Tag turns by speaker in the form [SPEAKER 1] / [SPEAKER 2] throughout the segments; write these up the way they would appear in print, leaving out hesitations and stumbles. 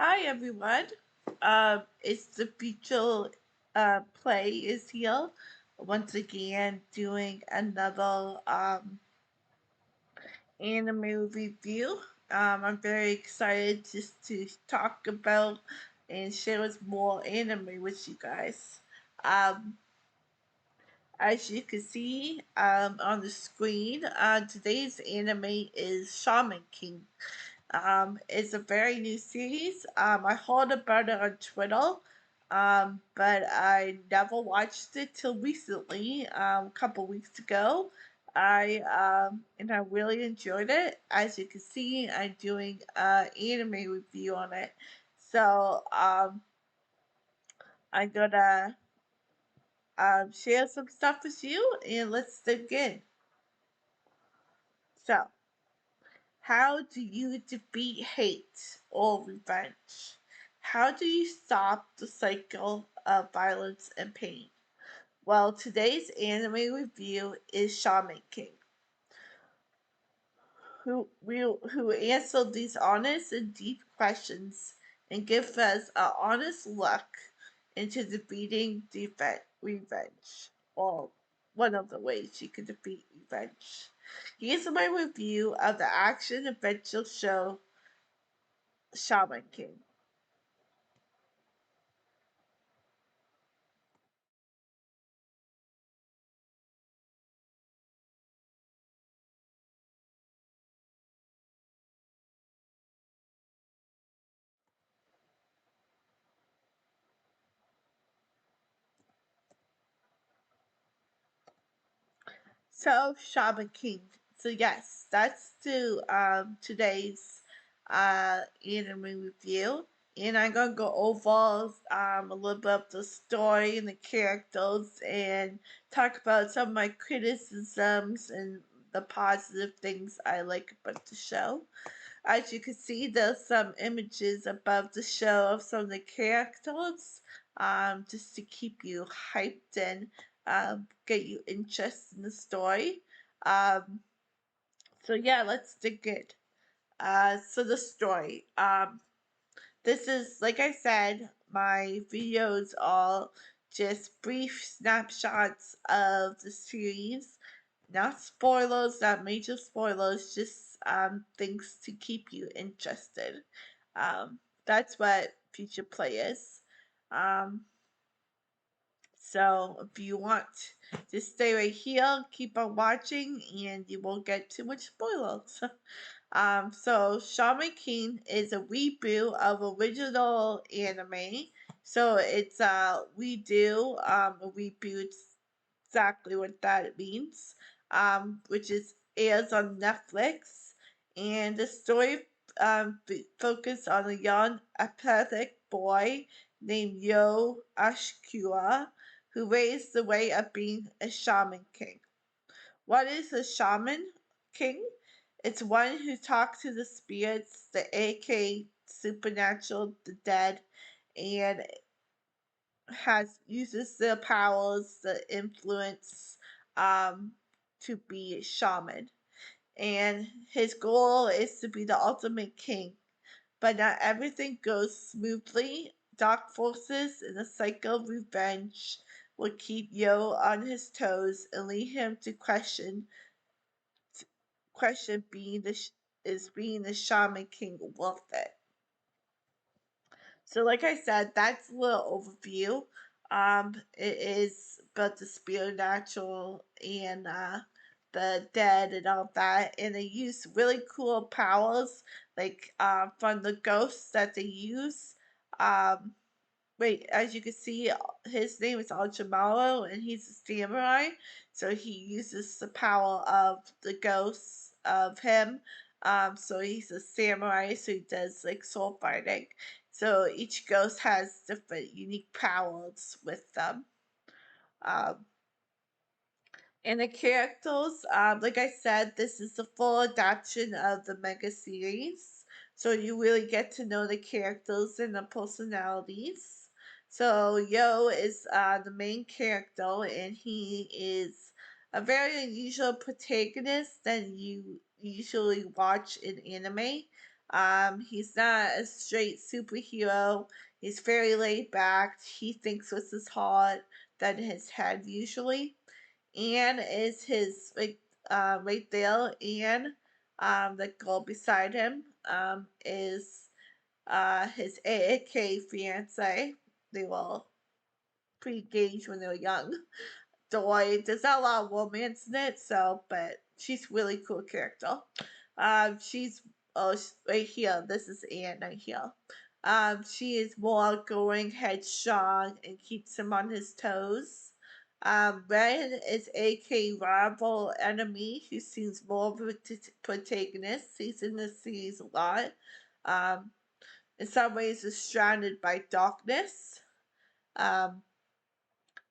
[SPEAKER 1] Hi everyone. It's the feature play is here once again doing another anime review. I'm very excited just to talk about and share more anime with you guys. Um, as you can see on the screen, today's anime is Shaman King. It's a very new series. I heard about it on Twitter, but I never watched it till recently, a couple weeks ago. I really enjoyed it. As you can see, I'm doing an anime review on it. So I'm gonna share some stuff with you, and let's dig in. So, how do you defeat hate or revenge? How do you stop the cycle of violence and pain? Well, today's anime review is Shaman King, who answered these honest and deep questions and give us an honest look into defeating revenge, or one of the ways you can defeat revenge. Here's my review of the action adventure show Shaman King. So Shaman King. So yes, that's today's anime review. And I'm gonna go over a little bit of the story and the characters and talk about some of my criticisms and the positive things I like about the show. As you can see, there's some images above the show of some of the characters, just to keep you hyped and get you interested in the story. Um, so yeah, let's dig in. So the story. This is, like I said, my videos are just brief snapshots of the series. Not spoilers, not major spoilers, just things to keep you interested. That's what future play is. Um, so if you want, just stay right here, keep on watching, and you won't get too much spoilers. So Shaman King is a reboot of original anime. So it's a redo, a reboot, exactly what that means, which is airs on Netflix. And the story focused on a young athletic boy named Yo Ashkua, who raised the way of being a shaman king. What is a shaman king? It's one who talks to the spirits, the AK, supernatural, the dead, and has uses their powers, the influence, to be a shaman. And his goal is to be the ultimate king. But not everything goes smoothly. Dark forces and a cycle of revenge will keep Yo on his toes and lead him to question is being the shaman king worth it. So, like I said, that's a little overview. It is about the spirit natural and the dead and all that, and they use really cool powers, like from the ghosts that they use. Um, Wait, as you can see, his name is Ultramaro, and he's a samurai. So he uses the power of the ghosts of him. So he's a samurai, so he does like sword fighting. So each ghost has different unique powers with them. Um, and the characters, like I said, this is the full adaptation of the mega series. So you really get to know the characters and the personalities. So Yo is the main character, and he is a very unusual protagonist that you usually watch in anime. He's not a straight superhero. He's very laid back. He thinks with his heart than his head usually. Anne is his right there. Anne, the girl beside him, is his AAK fiance. They were pre-engaged when they were young. Joy. There's not a lot of romance in it, so but she's really cool character. She's right here. This is Anne right here. She is more outgoing, headstrong, and keeps him on his toes. Ren is AK rival enemy who seems more of a protagonist. He's in the series a lot. Um, in some ways, is surrounded by darkness. Um,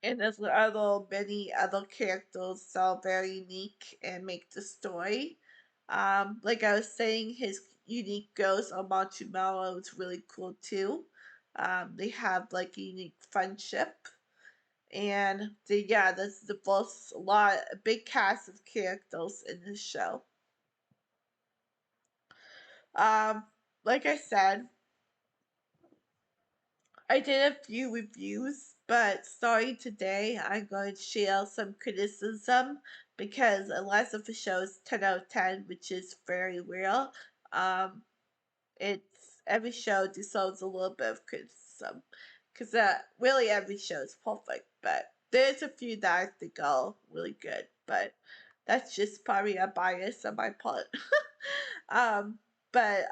[SPEAKER 1] and there's many other characters that are very unique and make the story. Like I was saying, his unique ghost on Marshmallow is really cool too. They have like a unique friendship. And yeah, that's the first a big cast of characters in this show. Um, like I said, I did a few reviews, but starting today, I'm going to share some criticism because unless if a show is 10 out of 10, which is very rare, um, it's every show deserves a little bit of criticism because really every show is perfect, but there's a few that I think are really good, but that's just probably a bias on my part. um, but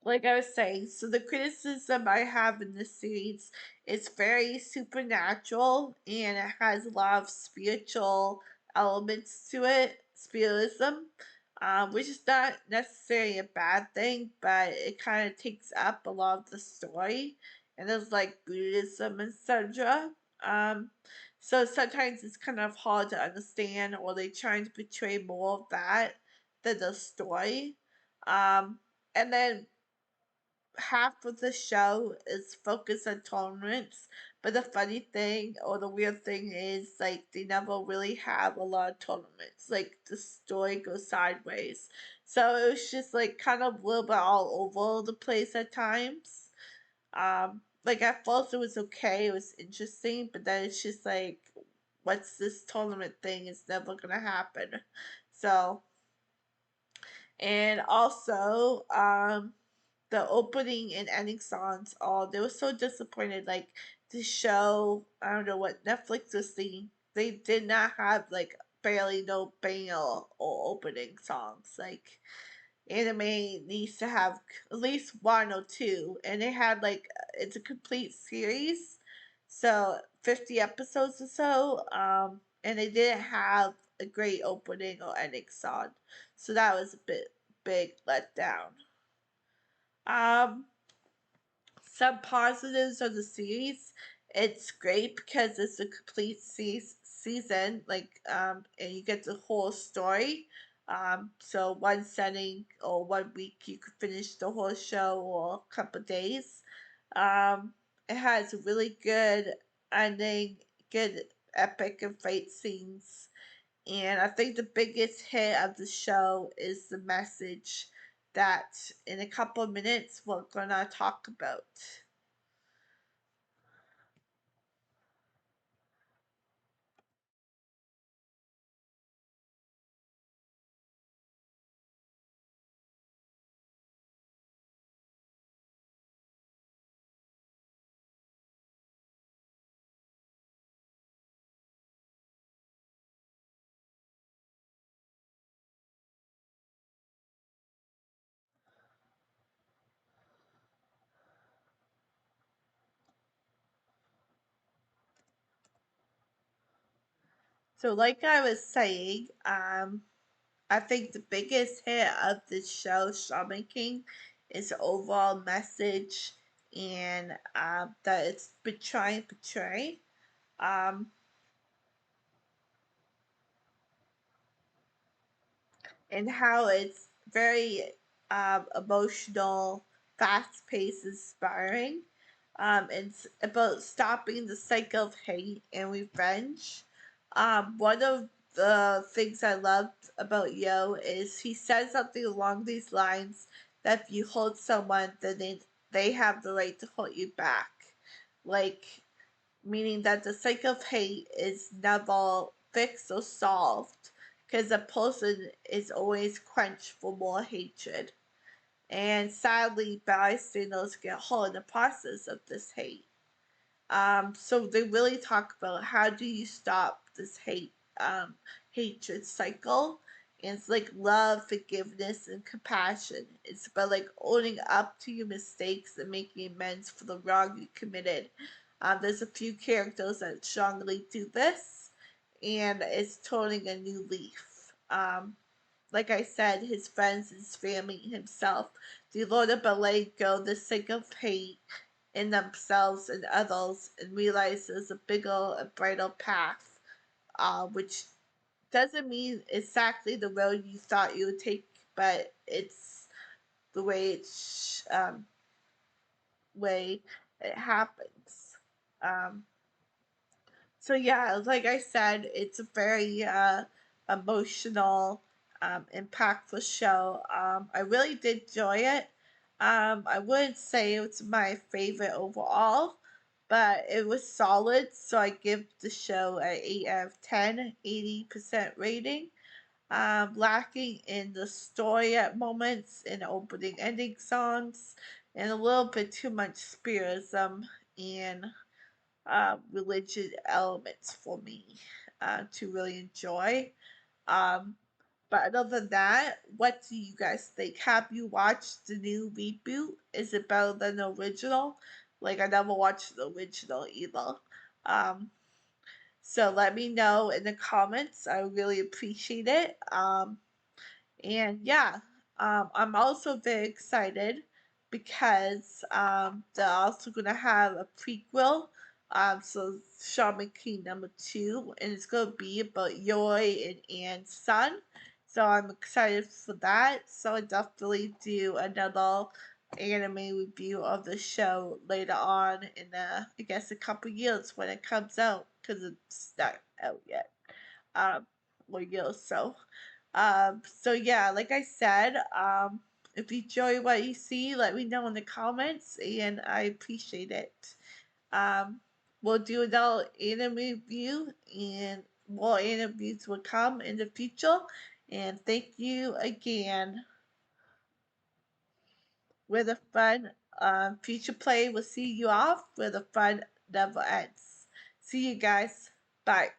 [SPEAKER 1] like I was saying, so the criticism I have in this series is very supernatural and it has a lot of spiritual elements to it, spiritism, which is not necessarily a bad thing, but it kind of takes up a lot of the story. And there's like Buddhism, etc. Um, so sometimes it's kind of hard to understand, or they trying to portray more of that than the story. And then half of the show is focused on tournaments, but the funny thing or the weird thing is like they never really have a lot of tournaments. Like the story goes sideways. So it was just like kind of a little bit all over the place at times. Like at first it was okay, it was interesting, but then it's just like what's this tournament thing? It's never gonna happen. So and also, the opening and ending songs, oh, they were so disappointed. Like the show, I don't know what Netflix was thinking. They did not have like barely no banger or opening songs. Like anime needs to have at least one or two, and they had like it's a complete series, so 50 episodes or so. And they didn't have a great opening or ending song, so that was a big letdown. Um, some positives of the series. It's great because it's a complete season, and you get the whole story. So one setting or 1 week you could finish the whole show or a couple days. It has really good ending, good epic and fight scenes. And I think the biggest hit of the show is the message that in a couple of minutes we're gonna talk about. So, like I was saying, I think the biggest hit of this show, Shaman King, is the overall message and that it's trying to portray. Um, and how it's very emotional, fast paced, inspiring. It's about stopping the cycle of hate and revenge. One of the things I loved about Yo is he said something along these lines that if you hold someone, then they have the right to hold you back. Like, meaning that the cycle of hate is never fixed or solved because a person is always quenched for more hatred. And sadly, bystanders get hurt in the process of this hate. So they really talk about how do you stop this hatred cycle. And it's like love, forgiveness, and compassion. It's about like owning up to your mistakes and making amends for the wrong you committed. There's a few characters that strongly do this, and it's turning a new leaf. Like I said, his friends, his family, himself. They learn about letting go the sick of hate in themselves and others and realize there's a bigger and brighter path, which doesn't mean exactly the road you thought you would take, but it's the way it happens. Um, so yeah, like I said, it's a very emotional, impactful show. I really did enjoy it. I wouldn't say it's my favorite overall, but it was solid. So I give the show an 8 out of 10, 80% rating. Lacking in the story at moments, in opening ending songs, and a little bit too much spiritism and religion elements for me to really enjoy. Um, but other than that, what do you guys think? Have you watched the new reboot? Is it better than the original? Like, I never watched the original either. Um, so let me know in the comments. I really appreciate it. And yeah, I'm also very excited because they're also gonna have a prequel. So Shaman King #2, and it's gonna be about Yoi and Anne's son. So I'm excited for that. So I definitely do another anime review of the show later on in I guess a couple years when it comes out because it's not out yet. Um, or years so. So yeah, like I said, if you enjoy what you see, let me know in the comments, and I appreciate it. Um, we'll do another anime review, and more interviews will come in the future. And thank you again. Where the fun, future play will see you off. Where the fun never ends. See you guys. Bye.